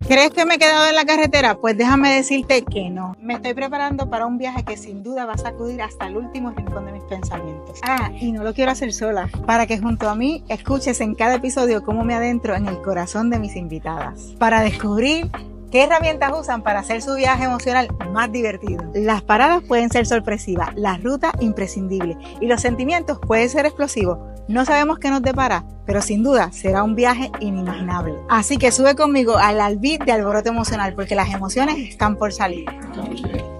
¿Crees que me he quedado en la carretera? Pues déjame decirte que no. Me estoy preparando para un viaje que sin duda va a sacudir hasta el último rincón de mis pensamientos. Y no lo quiero hacer sola. Para que junto a mí escuches en cada episodio cómo me adentro en el corazón de mis invitadas. Para descubrir ¿qué herramientas usan para hacer su viaje emocional más divertido? Las paradas pueden ser sorpresivas, la ruta imprescindible y los sentimientos pueden ser explosivos. No sabemos qué nos depara, pero sin duda será un viaje inimaginable. Así que sube conmigo al Albit de Alboroto Emocional porque las emociones están por salir.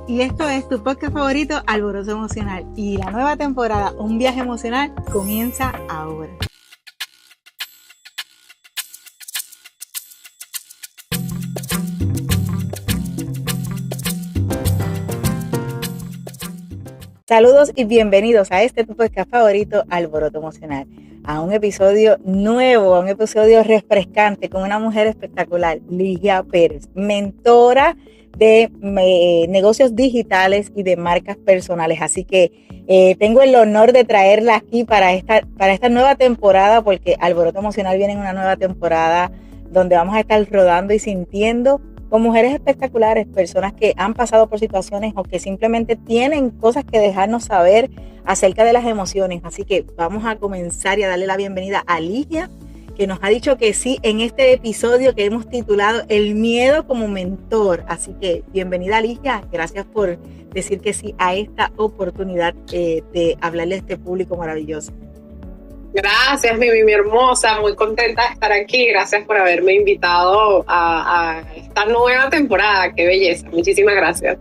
Y esto es tu podcast favorito, Alboroto Emocional. Y la nueva temporada, Un Viaje Emocional, comienza ahora. Saludos y bienvenidos a este tu podcast favorito, Alboroto Emocional, a un episodio nuevo, a un episodio refrescante con una mujer espectacular, Ligia Pérez, mentora de negocios digitales y de marcas personales. Así que tengo el honor de traerla aquí para esta nueva temporada, porque Alboroto Emocional viene en una nueva temporada donde vamos a estar rodando y sintiendo con mujeres espectaculares, personas que han pasado por situaciones o que simplemente tienen cosas que dejarnos saber acerca de las emociones. Así que vamos a comenzar y a darle la bienvenida a Ligia, que nos ha dicho que sí en este episodio que hemos titulado El miedo como mentor. Así que bienvenida, Ligia. Gracias por decir que sí a esta oportunidad de hablarle a este público maravilloso. Gracias, mi hermosa, muy contenta de estar aquí. Gracias por haberme invitado a esta nueva temporada. Qué belleza, muchísimas gracias.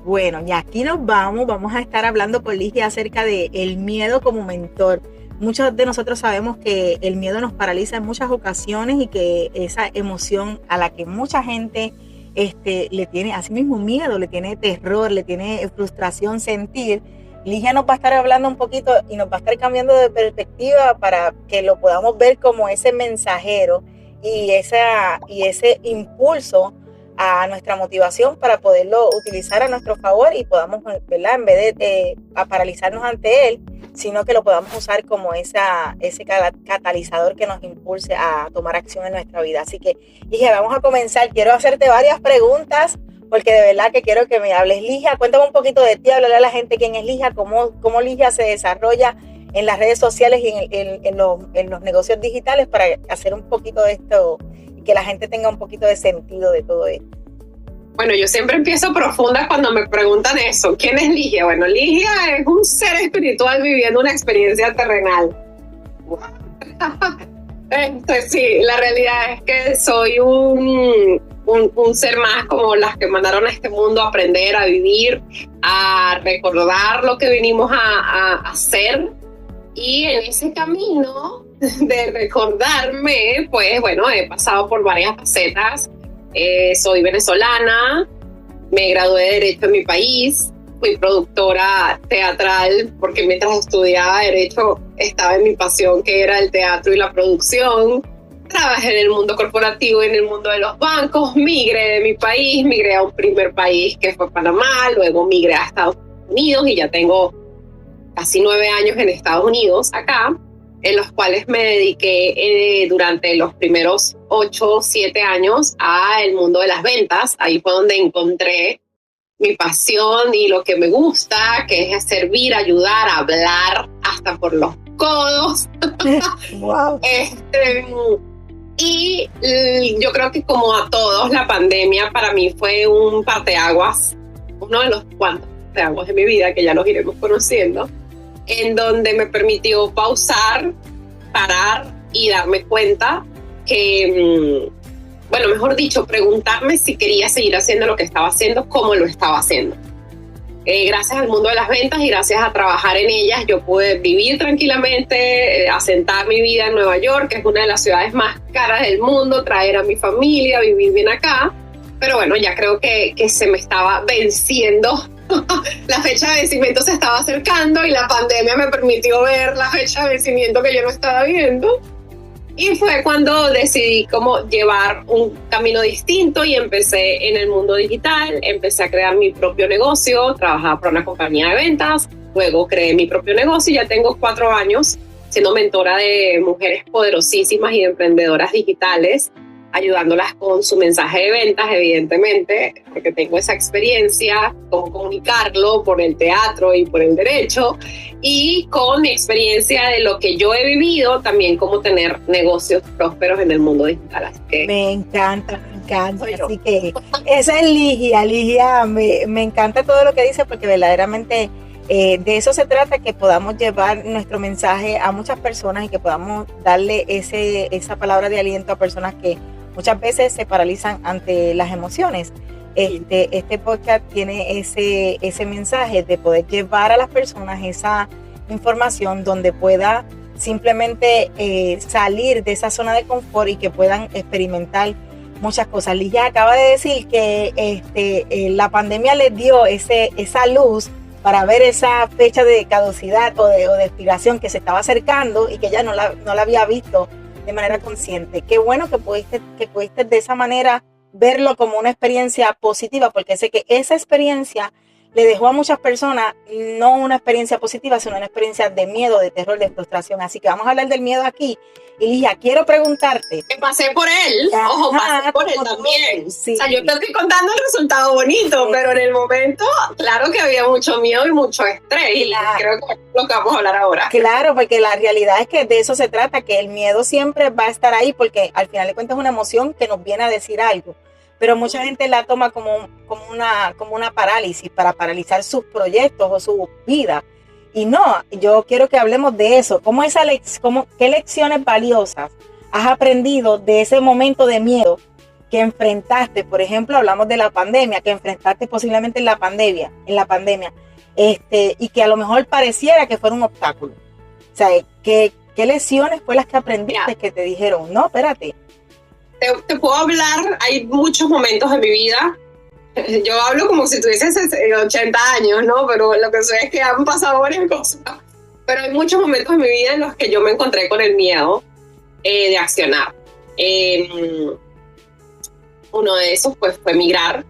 Bueno, y aquí vamos a estar hablando con Ligia acerca de el miedo como mentor. Muchos de nosotros sabemos que el miedo nos paraliza en muchas ocasiones y que esa emoción a la que mucha gente le tiene así mismo miedo, le tiene terror, le tiene frustración sentir. Ligia nos va a estar hablando un poquito y nos va a estar cambiando de perspectiva para que lo podamos ver como ese mensajero y ese impulso a nuestra motivación para poderlo utilizar a nuestro favor y podamos, ¿verdad? En vez de paralizarnos ante él, sino que lo podamos usar como ese catalizador que nos impulse a tomar acción en nuestra vida. Así que, Ligia, vamos a comenzar. Quiero hacerte varias preguntas porque de verdad que quiero que me hables. Ligia, cuéntame un poquito de ti, háblale a la gente quién es Ligia, cómo Ligia se desarrolla en las redes sociales y en los negocios digitales para hacer un poquito de esto y que la gente tenga un poquito de sentido de todo esto. Bueno, yo siempre empiezo profunda cuando me preguntan eso. ¿Quién es Ligia? Bueno, Ligia es un ser espiritual viviendo una experiencia terrenal. Sí, la realidad es que soy un ser más como las que mandaron a este mundo a aprender, a vivir, a recordar lo que venimos a hacer. Y en ese camino de recordarme, pues bueno, he pasado por varias facetas. Soy venezolana, me gradué de Derecho en mi país, fui productora teatral porque mientras estudiaba Derecho estaba en mi pasión que era el teatro y la producción. Trabajé en el mundo corporativo, en el mundo de los bancos, migré de mi país, migré a un primer país que fue Panamá, luego migré a Estados Unidos y ya tengo casi 9 años en Estados Unidos acá, en los cuales me dediqué durante los primeros 8 o 7 años al mundo de las ventas. Ahí fue donde encontré mi pasión y lo que me gusta, que es servir, ayudar, hablar hasta por los codos. Wow. Y yo creo que como a todos, la pandemia para mí fue un parteaguas, uno de los cuantos parteaguas de mi vida, que ya los iremos conociendo, en donde me permitió pausar, parar y darme cuenta que, bueno, mejor dicho, preguntarme si quería seguir haciendo lo que estaba haciendo, cómo lo estaba haciendo. Gracias al mundo de las ventas y gracias a trabajar en ellas, yo pude vivir tranquilamente, asentar mi vida en Nueva York, que es una de las ciudades más caras del mundo, traer a mi familia, vivir bien acá. Pero bueno, ya creo que se me estaba venciendo. La fecha de vencimiento se estaba acercando y la pandemia me permitió ver la fecha de vencimiento que yo no estaba viendo. Y fue cuando decidí cómo llevar un camino distinto y empecé en el mundo digital, empecé a crear mi propio negocio, trabajaba para una compañía de ventas, luego creé mi propio negocio y ya tengo 4 años siendo mentora de mujeres poderosísimas y de emprendedoras digitales ayudándolas con su mensaje de ventas, evidentemente, porque tengo esa experiencia, cómo comunicarlo por el teatro y por el derecho, y con mi experiencia de lo que yo he vivido, también cómo tener negocios prósperos en el mundo digital. Así que me encanta. Así que esa es Ligia, me encanta todo lo que dice, porque verdaderamente de eso se trata, que podamos llevar nuestro mensaje a muchas personas y que podamos darle esa palabra de aliento a personas que muchas veces se paralizan ante las emociones. Este podcast tiene ese mensaje de poder llevar a las personas esa información donde pueda simplemente salir de esa zona de confort y que puedan experimentar muchas cosas. Ligia acaba de decir que la pandemia les dio esa luz para ver esa fecha de caducidad o de expiración que se estaba acercando y que ella no la había visto de manera consciente. Qué bueno que pudiste de esa manera verlo como una experiencia positiva, porque sé que esa experiencia le dejó a muchas personas no una experiencia positiva, sino una experiencia de miedo, de terror, de frustración. Así que vamos a hablar del miedo aquí. Y Ligia, quiero preguntarte. Pasé por él, pasé por él también. Sí. O sea, yo te estoy contando el resultado bonito, sí, pero en el momento, claro que había mucho miedo y mucho estrés. Y creo que es lo que vamos a hablar ahora. Claro, porque la realidad es que de eso se trata, que el miedo siempre va a estar ahí, porque al final de cuentas es una emoción que nos viene a decir algo. Pero mucha gente la toma como una parálisis, para paralizar sus proyectos o su vida. Y no, yo quiero que hablemos de eso. ¿Qué lecciones valiosas has aprendido de ese momento de miedo que enfrentaste? Por ejemplo, hablamos de la pandemia, que enfrentaste posiblemente en la pandemia, y que a lo mejor pareciera que fuera un obstáculo. O sea, ¿qué lecciones fue las que aprendiste que te dijeron, no, espérate? Te puedo hablar, hay muchos momentos en mi vida. Yo hablo como si tuviese 80 años, ¿no? Pero lo que sé es que han pasado varias cosas. Pero hay muchos momentos en mi vida en los que yo me encontré con el miedo de accionar. Uno de esos pues fue migrar,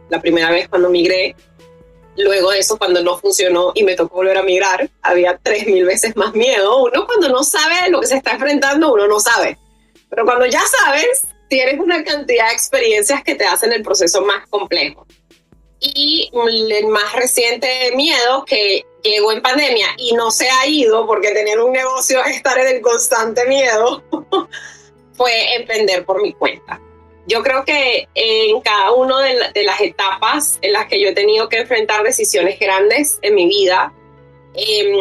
la primera vez cuando migré. Luego de eso, cuando no funcionó y me tocó volver a migrar, había 3000 veces más miedo. Uno cuando no sabe a lo que se está enfrentando, uno no sabe. Pero cuando ya sabes, tienes una cantidad de experiencias que te hacen el proceso más complejo. Y el más reciente miedo que llegó en pandemia y no se ha ido, porque tener un negocio es estar en el constante miedo, fue emprender por mi cuenta. Yo creo que en cada una de las etapas en las que yo he tenido que enfrentar decisiones grandes en mi vida, el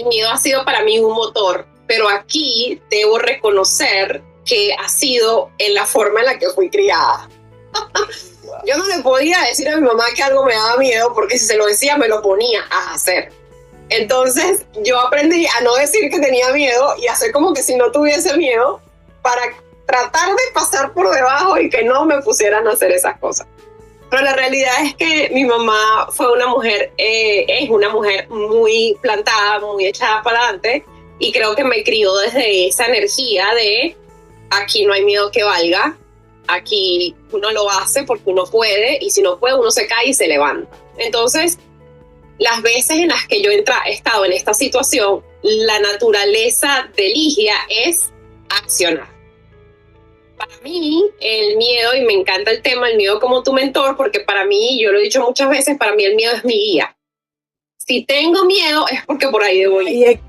miedo ha sido para mí un motor, pero aquí debo reconocer que ha sido en la forma en la que fui criada. Yo no le podía decir a mi mamá que algo me daba miedo, porque si se lo decía me lo ponía a hacer. Entonces yo aprendí a no decir que tenía miedo y hacer como que si no tuviese miedo, para tratar de pasar por debajo y que no me pusieran a hacer esas cosas. Pero la realidad es que mi mamá fue una mujer, es una mujer muy plantada, muy echada para adelante, y creo que me crió desde esa energía de aquí no hay miedo que valga, aquí uno lo hace porque uno puede, y si no puede uno se cae y se levanta. Entonces, las veces en las que yo he estado en esta situación, la naturaleza de Ligia es accionar. Para mí, el miedo, y me encanta el tema, el miedo como tu mentor, porque para mí, yo lo he dicho muchas veces, para mí el miedo es mi guía. Si tengo miedo es porque por ahí debo ir.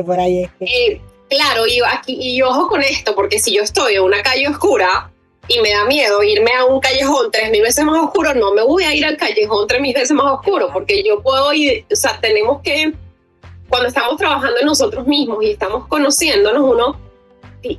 Por ahí es que. Claro, y ojo con esto, porque si yo estoy en una calle oscura y me da miedo irme a un callejón 3000 veces más oscuro, no me voy a ir al callejón 3000 veces más oscuro, porque yo puedo ir, o sea, tenemos que, cuando estamos trabajando en nosotros mismos y estamos conociéndonos,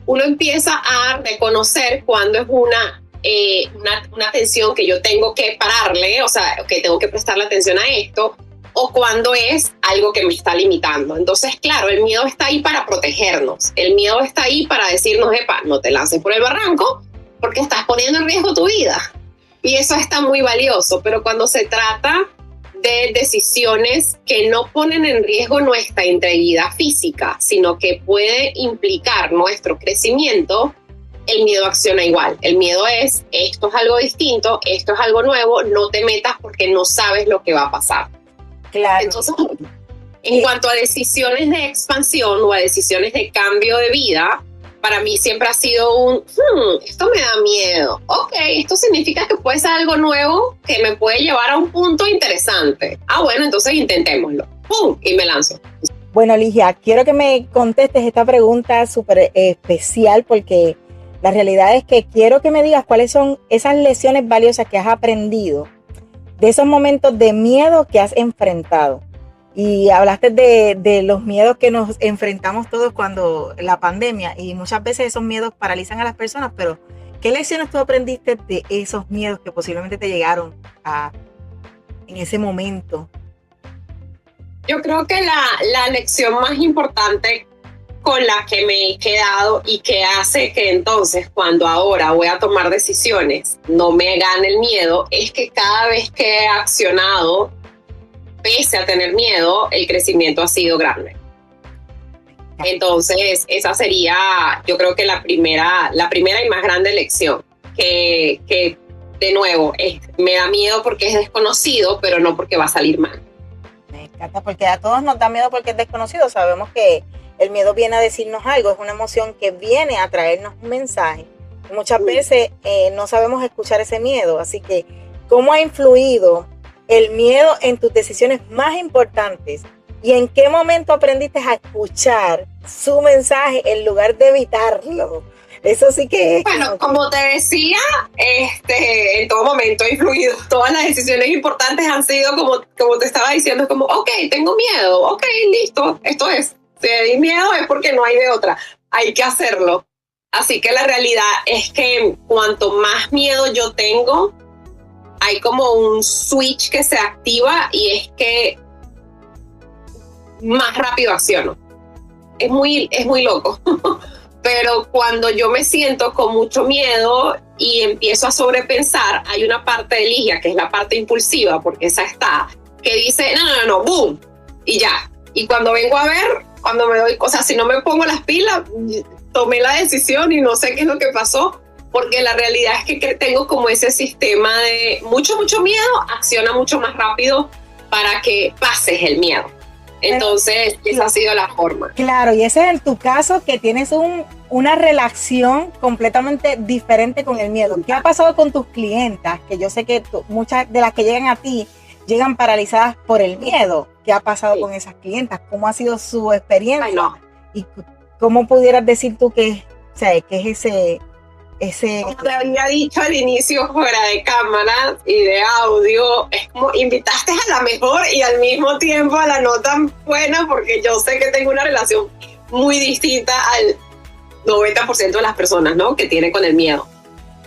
uno empieza a reconocer cuando es una atención que yo tengo que pararle, o sea, que tengo que prestarle atención a esto, o cuando es algo que me está limitando. Entonces, claro, el miedo está ahí para protegernos. El miedo está ahí para decirnos, epa, no te lances por el barranco porque estás poniendo en riesgo tu vida. Y eso está muy valioso. Pero cuando se trata de decisiones que no ponen en riesgo nuestra integridad física, sino que puede implicar nuestro crecimiento, el miedo acciona igual. El miedo es, esto es algo distinto, esto es algo nuevo, no te metas porque no sabes lo que va a pasar. Claro. Entonces, en cuanto a decisiones de expansión o a decisiones de cambio de vida, para mí siempre ha sido esto me da miedo. Ok, esto significa que puede ser algo nuevo que me puede llevar a un punto interesante. Bueno, entonces intentémoslo. ¡Pum! Y me lanzo. Bueno, Ligia, quiero que me contestes esta pregunta súper especial porque la realidad es que quiero que me digas cuáles son esas lecciones valiosas que has aprendido de esos momentos de miedo que has enfrentado. Y hablaste de los miedos que nos enfrentamos todos cuando la pandemia, y muchas veces esos miedos paralizan a las personas, pero ¿qué lecciones tú aprendiste de esos miedos que posiblemente te llegaron en ese momento? Yo creo que la lección más importante con la que me he quedado y que hace que entonces cuando ahora voy a tomar decisiones no me gane el miedo es que cada vez que he accionado, pese a tener miedo, el crecimiento ha sido grande. Entonces esa sería, yo creo que la primera y más grande lección, que de nuevo me da miedo porque es desconocido, pero no porque va a salir mal. Me encanta, porque a todos nos da miedo porque es desconocido. Sabemos que el miedo viene a decirnos algo, es una emoción que viene a traernos un mensaje. Y muchas veces no sabemos escuchar ese miedo. Así que, ¿cómo ha influido el miedo en tus decisiones más importantes? ¿Y en qué momento aprendiste a escuchar su mensaje en lugar de evitarlo? Eso sí que es. Bueno, como te decía, en todo momento ha influido. Todas las decisiones importantes han sido como te estaba diciendo, es como, ok, tengo miedo, ok, listo, esto es. Si hay miedo es porque no hay de otra, hay que hacerlo. Así que la realidad es que cuanto más miedo yo tengo, hay como un switch que se activa y es que más rápido acciono. Es muy loco. Pero cuando yo me siento con mucho miedo y empiezo a sobrepensar, hay una parte de Ligia, que es la parte impulsiva, porque esa está, que dice, no, boom, y ya. Y cuando vengo a ver, cuando me doy cosas, si no me pongo las pilas, tomé la decisión y no sé qué es lo que pasó, porque la realidad es que tengo como ese sistema de mucho miedo, acciona mucho más rápido para que pases el miedo. Entonces, esa ha sido la forma. Claro, y ese es en tu caso, que tienes una relación completamente diferente con el miedo. ¿Qué ha pasado con tus clientas? Que yo sé que muchas de las que llegan a ti llegan paralizadas por el miedo. ¿Qué ha pasado con esas clientas? ¿Cómo ha sido su experiencia? Ay, no. ¿Y cómo pudieras decir tú que es ese... Como te había dicho al inicio, fuera de cámara y de audio, es como invitaste a la mejor y al mismo tiempo a la no tan buena, porque yo sé que tengo una relación muy distinta al 90% de las personas, ¿no?, que tienen con el miedo.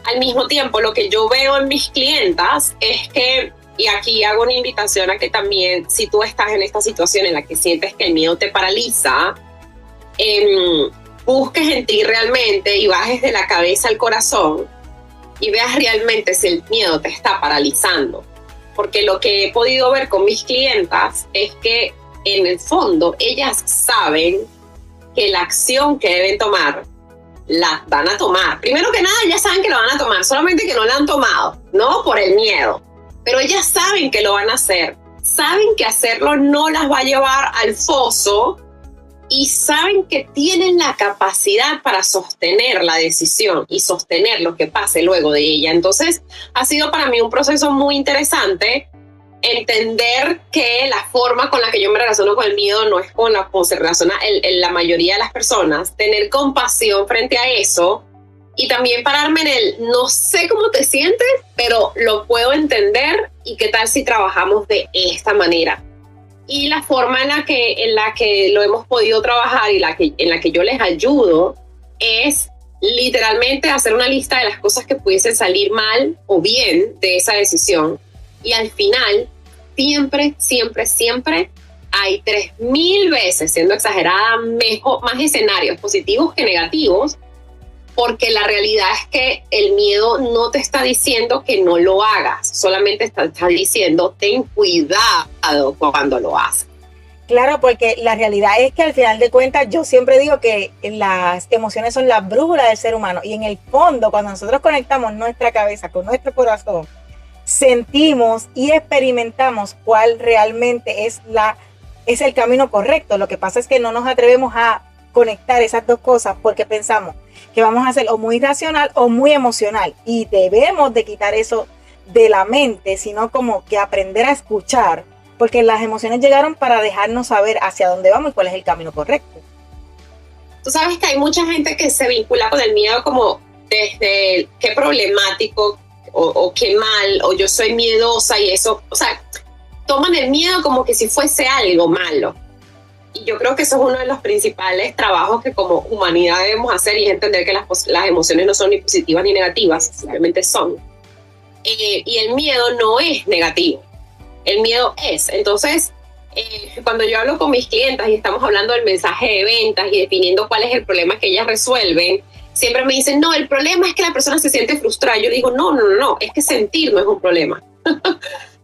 Al mismo tiempo, lo que yo veo en mis clientas es que, y aquí hago una invitación a que también, si tú estás en esta situación en la que sientes que el miedo te paraliza, busques en ti realmente y bajes de la cabeza al corazón y veas realmente si el miedo te está paralizando. Porque lo que he podido ver con mis clientas es que en el fondo ellas saben que la acción que deben tomar la van a tomar. Primero que nada, ellas saben que lo van a tomar, solamente que no la han tomado, no por el miedo. Pero ellas saben que lo van a hacer, saben que hacerlo no las va a llevar al foso y saben que tienen la capacidad para sostener la decisión y sostener lo que pase luego de ella. Entonces, ha sido para mí un proceso muy interesante entender que la forma con la que yo me relaciono con el miedo no es con la que se relaciona la mayoría de las personas. Tener compasión frente a eso y también pararme en el no sé cómo te sientes, pero lo puedo entender y qué tal si trabajamos de esta manera. Y la forma en la que lo hemos podido trabajar y en la que yo les ayudo es literalmente hacer una lista de las cosas que pudiesen salir mal o bien de esa decisión. Y al final, siempre hay 3000 veces, siendo exagerada, más escenarios positivos que negativos, porque la realidad es que el miedo no te está diciendo que no lo hagas, solamente está diciendo ten cuidado cuando lo haces. Claro, porque la realidad es que al final de cuentas yo siempre digo que las emociones son la brújula del ser humano y en el fondo cuando nosotros conectamos nuestra cabeza con nuestro corazón, sentimos y experimentamos cuál realmente es el camino correcto. Lo que pasa es que no nos atrevemos a conectar esas dos cosas porque pensamos, que vamos a ser o muy racional o muy emocional, y debemos de quitar eso de la mente, sino como que aprender a escuchar, porque las emociones llegaron para dejarnos saber hacia dónde vamos y cuál es el camino correcto. Tú sabes que hay mucha gente que se vincula con el miedo como desde qué problemático o qué mal, o yo soy miedosa y eso, o sea, toman el miedo como que si fuese algo malo. Y yo creo que eso es uno de los principales trabajos que como humanidad debemos hacer, y es entender que las emociones no son ni positivas ni negativas, simplemente son. Y el miedo no es negativo, el miedo es. Entonces, cuando yo hablo con mis clientas y estamos hablando del mensaje de ventas y definiendo cuál es el problema que ellas resuelven, siempre me dicen, no, el problema es que la persona se siente frustrada. Yo digo, no, es que sentir no es un problema.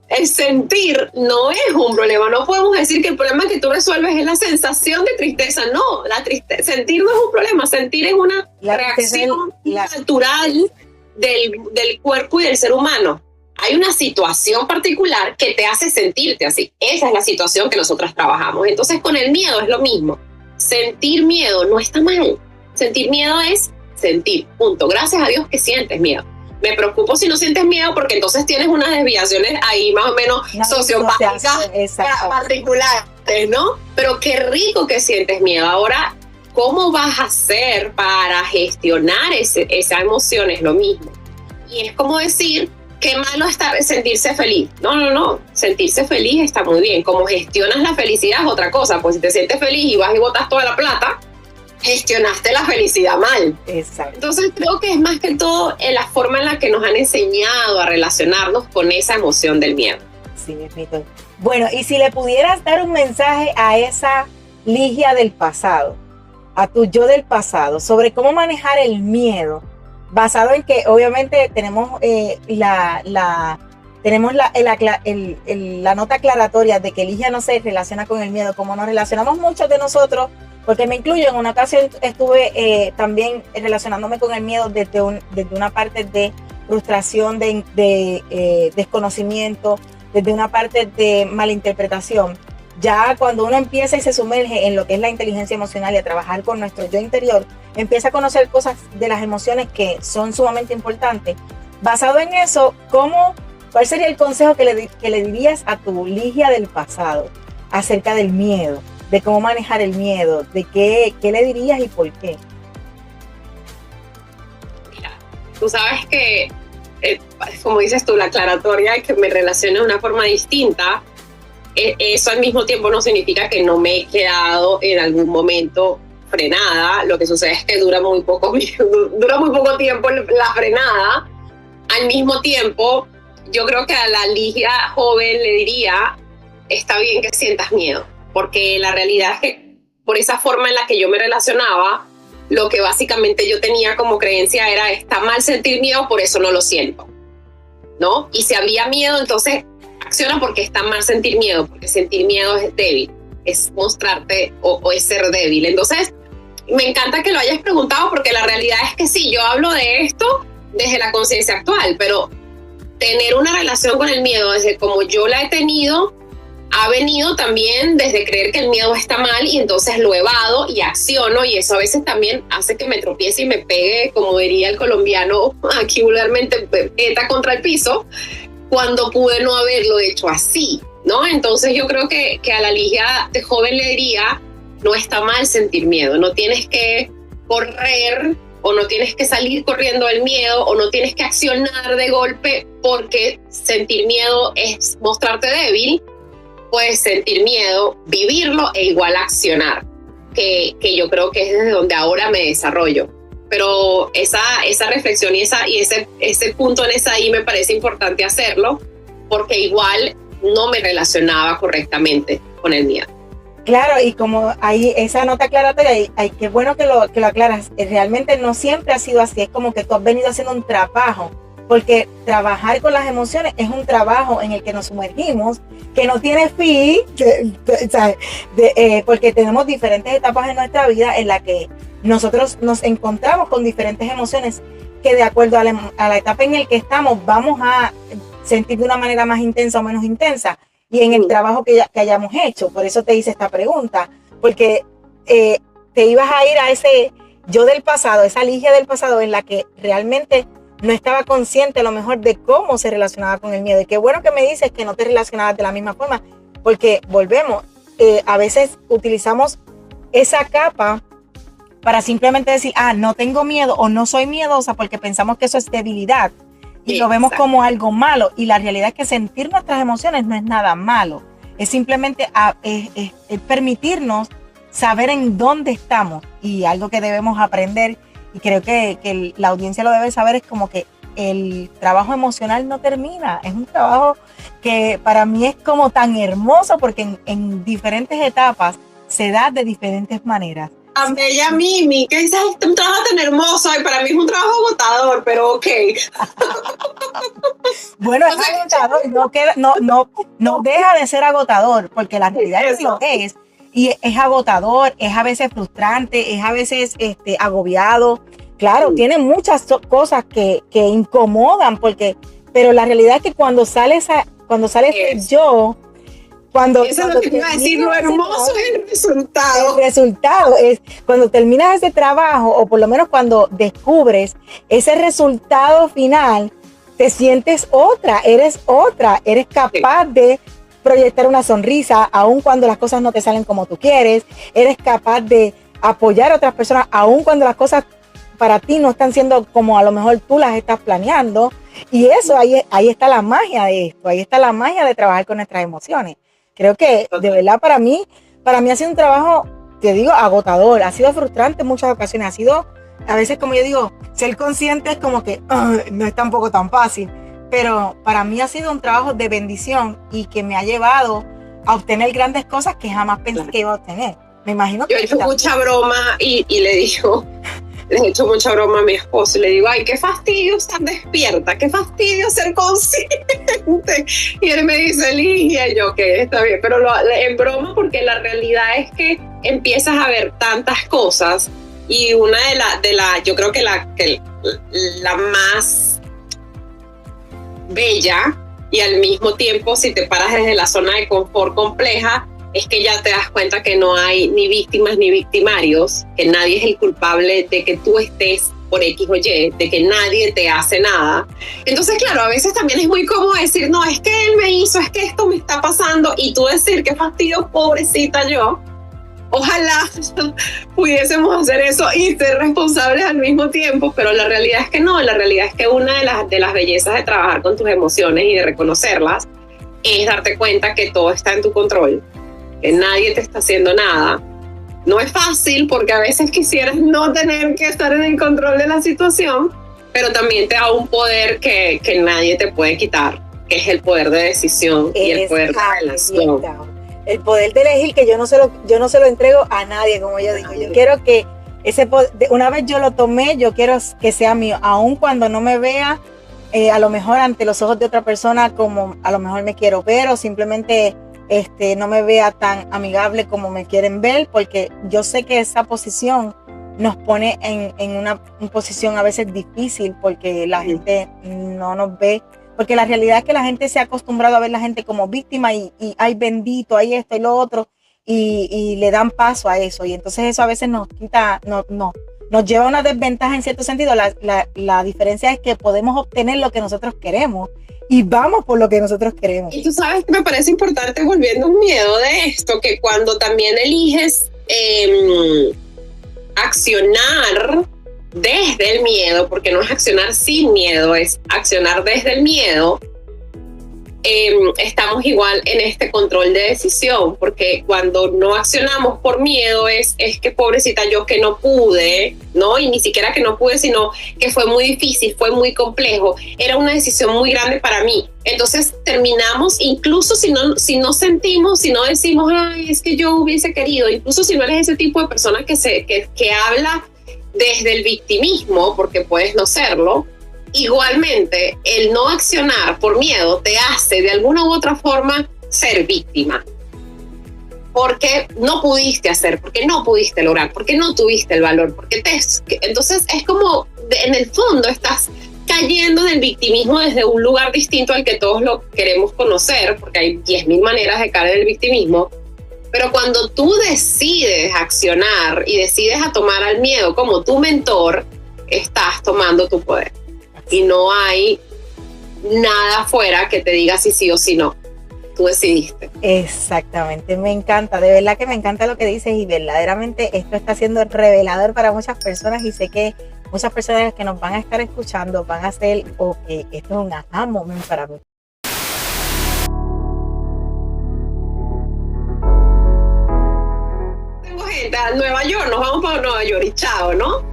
El sentir no es un problema. No podemos decir que el problema que tú resuelves es la sensación de tristeza. No, sentir no es un problema. Sentir es una reacción natural del cuerpo y del ser humano. Hay una situación particular que te hace sentirte así. Esa es la situación que nosotras trabajamos. Entonces, con el miedo es lo mismo. Sentir miedo no está mal. Sentir miedo es sentir, punto. Gracias a Dios que sientes miedo. Me preocupo si no sientes miedo, porque entonces tienes unas desviaciones ahí más o menos sociopáticas particulares, ¿no? Pero qué rico que sientes miedo. Ahora, ¿cómo vas a hacer para gestionar esa emoción? Es lo mismo. Y es como decir, qué malo está sentirse feliz. No. Sentirse feliz está muy bien. Como gestionas la felicidad es otra cosa. Pues si te sientes feliz y vas y botas toda la plata, gestionaste la felicidad mal. Exacto. Entonces creo que es más que todo en la forma en la que nos han enseñado a relacionarnos con esa emoción del miedo. Sí, Mito. Bueno, y si le pudieras dar un mensaje a esa Ligia del pasado, a tu yo del pasado, sobre cómo manejar el miedo, basado en que obviamente tenemos la nota aclaratoria de que Ligia no se relaciona con el miedo, como nos relacionamos muchos de nosotros, porque me incluyo. En una ocasión estuve también relacionándome con el miedo desde una parte de frustración, de desconocimiento, desde una parte de malinterpretación. Ya cuando uno empieza y se sumerge en lo que es la inteligencia emocional y a trabajar con nuestro yo interior, empieza a conocer cosas de las emociones que son sumamente importantes. Basado en eso, ¿cuál sería el consejo que le dirías a tu Ligia del pasado acerca del miedo? De cómo manejar el miedo, de qué le dirías y por qué. Mira, tú sabes que, como dices tú, la aclaratoria de que me relaciono de una forma distinta, eso al mismo tiempo no significa que no me he quedado en algún momento frenada. Lo que sucede es que dura muy poco tiempo la frenada. Al mismo tiempo, yo creo que a la Ligia joven le diría, está bien que sientas miedo, porque la realidad es que por esa forma en la que yo me relacionaba, lo que básicamente yo tenía como creencia era, está mal sentir miedo, por eso no lo siento, ¿no? Y si había miedo, entonces acciona porque está mal sentir miedo, porque sentir miedo es débil, es mostrarte o es ser débil. Entonces, me encanta que lo hayas preguntado, porque la realidad es que sí, yo hablo de esto desde la conciencia actual, pero tener una relación con el miedo desde como yo la he tenido, ha venido también desde creer que el miedo está mal, y entonces lo evado y acciono, y eso a veces también hace que me tropiece y me pegue, como diría el colombiano aquí vulgarmente, peta contra el piso, cuando pude no haberlo hecho así, ¿no? Entonces yo creo que a la Ligia de joven le diría, no está mal sentir miedo, no tienes que correr o no tienes que salir corriendo del miedo o no tienes que accionar de golpe, porque sentir miedo es mostrarte débil. Puedes sentir miedo, vivirlo e igual accionar, que yo creo que es desde donde ahora me desarrollo. Pero esa reflexión y ese punto en esa I me parece importante hacerlo, porque igual no me relacionaba correctamente con el miedo. Claro, y como hay esa nota aclaratoria, qué bueno que lo aclaras, realmente no siempre ha sido así, es como que tú has venido haciendo un trabajo, porque trabajar con las emociones es un trabajo en el que nos sumergimos, que no tiene fin, porque tenemos diferentes etapas en nuestra vida en la que nosotros nos encontramos con diferentes emociones que de acuerdo a la etapa en la que estamos vamos a sentir de una manera más intensa o menos intensa, y en el trabajo que hayamos hecho. Por eso te hice esta pregunta, porque te ibas a ir a yo del pasado, esa Ligia del pasado en la que realmente no estaba consciente a lo mejor de cómo se relacionaba con el miedo. Y qué bueno que me dices que no te relacionabas de la misma forma, porque volvemos, a veces utilizamos esa capa para simplemente decir, no tengo miedo o no soy miedosa porque pensamos que eso es debilidad y lo vemos como algo malo. Y la realidad es que sentir nuestras emociones no es nada malo. Es simplemente es permitirnos saber en dónde estamos, y algo que debemos aprender, y creo que la audiencia lo debe saber, es como que el trabajo emocional no termina. Es un trabajo que para mí es como tan hermoso porque en diferentes etapas se da de diferentes maneras. Tan bella Mimi, que dices, es un trabajo tan hermoso, y para mí es un trabajo agotador, pero ok. Bueno, es agotador, no deja de ser agotador, porque la realidad es que lo es, y es agotador, es a veces frustrante, es a veces agobiado. Claro, tiene muchas cosas que incomodan, pero la realidad es que cuando sale yo, Eso es lo que te iba a decir, lo hermoso es el resultado. El resultado es cuando terminas ese trabajo, o por lo menos cuando descubres ese resultado final, te sientes eres capaz de proyectar una sonrisa, aun cuando las cosas no te salen como tú quieres, eres capaz de apoyar a otras personas, aun cuando las cosas para ti no están siendo como a lo mejor tú las estás planeando. Y eso, ahí está la magia de esto, ahí está la magia de trabajar con nuestras emociones. Creo que de verdad para mí ha sido un trabajo, te digo, agotador, ha sido frustrante en muchas ocasiones, ha sido, a veces como yo digo, ser consciente es como que no es tampoco tan fácil, pero para mí ha sido un trabajo de bendición y que me ha llevado a obtener grandes cosas que jamás pensé que iba a obtener. Me imagino que... Yo he hecho mucha broma y le digo... Les he hecho mucha broma a mi esposo y le digo, ay, qué fastidio estar despierta, qué fastidio ser consciente. Y él me dice, Ligia, y yo, que está bien, pero en broma, porque la realidad es que empiezas a ver tantas cosas, y una yo creo que la más bella, y al mismo tiempo, si te paras desde la zona de confort compleja, es que ya te das cuenta que no hay ni víctimas ni victimarios, que nadie es el culpable de que tú estés por X o Y, de que nadie te hace nada. Entonces, claro, a veces también es muy cómodo decir, no, es que él me hizo, es que esto me está pasando, y tú decir, qué fastidio, pobrecita yo. Ojalá pudiésemos hacer eso y ser responsables al mismo tiempo, pero la realidad es que no. La realidad es que una de las bellezas de trabajar con tus emociones y de reconocerlas es darte cuenta que todo está en tu control, que nadie te está haciendo nada. No es fácil, porque a veces quisieras no tener que estar en el control de la situación, pero también te da un poder que nadie te puede quitar, que es el poder de decisión y el poder de relación. El poder de elegir, que yo no se lo entrego a nadie, como yo digo. Yo quiero que ese poder, una vez yo lo tomé, yo quiero que sea mío, aun cuando no me vea a lo mejor ante los ojos de otra persona como a lo mejor me quiero ver, o simplemente no me vea tan amigable como me quieren ver, porque yo sé que esa posición nos pone en una posición a veces difícil, porque la gente no nos ve, porque la realidad es que la gente se ha acostumbrado a ver a la gente como víctima y ay bendito, hay esto y lo otro, y le dan paso a eso, y entonces eso a veces nos quita, nos lleva a una desventaja en cierto sentido. La diferencia es que podemos obtener lo que nosotros queremos y vamos por lo que nosotros queremos. Y tú sabes que me parece importante, volviendo un miedo de esto, que cuando también eliges accionar desde el miedo, porque no es accionar sin miedo, es accionar desde el miedo, estamos igual en este control de decisión, porque cuando no accionamos por miedo es que pobrecita yo que no pude, ¿no? Y ni siquiera que no pude, sino que fue muy difícil, fue muy complejo, era una decisión muy grande para mí. Entonces terminamos, incluso si no sentimos, si no decimos, ay, es que yo hubiese querido, incluso si no eres ese tipo de persona que habla desde el victimismo, porque puedes no serlo, igualmente el no accionar por miedo te hace de alguna u otra forma ser víctima, porque no pudiste hacer, porque no pudiste lograr, porque no tuviste el valor, entonces es como en el fondo estás cayendo en el victimismo desde un lugar distinto al que todos lo queremos conocer, porque hay 10.000 maneras de caer en el victimismo, Pero cuando tú decides accionar y decides a tomar al miedo como tu mentor, estás tomando tu poder. Y no hay nada afuera que te diga si sí o si no. Tú decidiste. Exactamente, me encanta, de verdad que me encanta lo que dices y verdaderamente esto está siendo revelador para muchas personas y sé que muchas personas que nos van a estar escuchando van a hacer, ok, esto es un aha moment para mí. Tengo gente a Nueva York, nos vamos para Nueva York y chao, ¿no?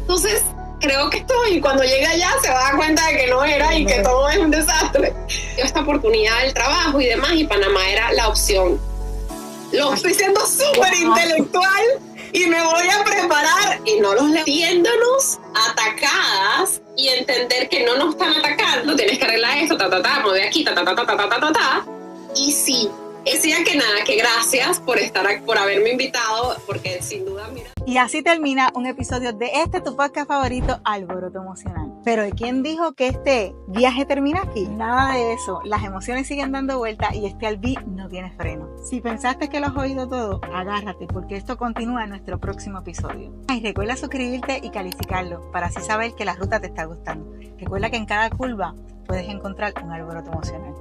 Entonces, creo que y cuando llegue allá se va a dar cuenta de que no era y que todo es un desastre. Esta oportunidad del trabajo y demás, y Panamá era la opción. Lo estoy siendo súper intelectual y me voy a preparar y no los viéndonos atacadas y entender que no nos están atacando, tienes que arreglar esto, mueve aquí, y sí. Decía que nada, que gracias por haberme invitado, porque sin duda, mira. Y así termina un episodio de tu podcast favorito, Alboroto Emocional. Pero ¿de quién dijo que este viaje termina aquí? Nada de eso. Las emociones siguen dando vueltas y este albí no tiene freno. Si pensaste que lo has oído todo, agárrate porque esto continúa en nuestro próximo episodio. Y recuerda suscribirte y calificarlo para así saber que la ruta te está gustando. Recuerda que en cada curva puedes encontrar un alboroto emocional.